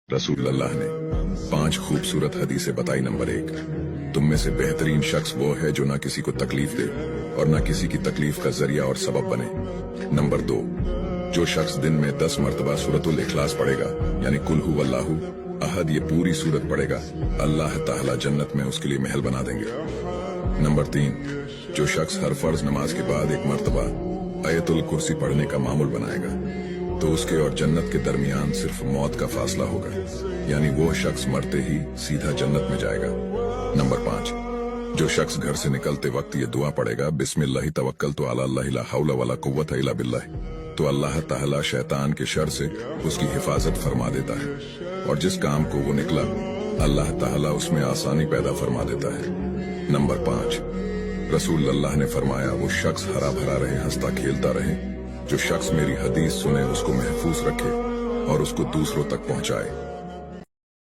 रसूल अल्लाह ने 5 खूबसूरत हदीसें बताई। नंबर 1, तुम में से बेहतरीन शख्स वो है जो ना किसी को तकलीफ दे और ना किसी की तकलीफ का जरिया और सबब बने। नंबर 2, जो शख्स दिन में 10 मरतबा सूरतुल इखलास पढ़ेगा यानी कुल हु वल्लाहु अहद, ये पूरी सूरत पढ़ेगा, अल्लाह ताला जन्नत में उसके लिए महल बना देंगे। नंबर 3, जो शख्स हर फर्ज नमाज के बाद 1 मरतबा आयतुल कुर्सी पढ़ने का मामूल बनाएगा तो उसके और जन्नत के दरमियान सिर्फ मौत का फासला होगा, यानी वो शख्स मरते ही सीधा जन्नत में जाएगा। नंबर 5, जो शख्स घर से निकलते वक्त ये दुआ पढ़ेगा, बिस्मिल्लाहि तवक्कलतु अला अल्लाह ला हौला वला कुव्वता इल्ला बिल्लाह, तो अल्लाह ताला शैतान के शर से उसकी हिफाजत फरमा देता है और जिस काम को वो निकला अल्लाह ताला उसमें आसानी पैदा फरमा देता है। नंबर 5, रसूल अल्लाह ने फरमाया, वो शख्स हरा भरा रहे, हंसता खेलता रहे, जो शख्स मेरी हदीस सुने उसको महफूज रखे और उसको दूसरों तक पहुंचाए।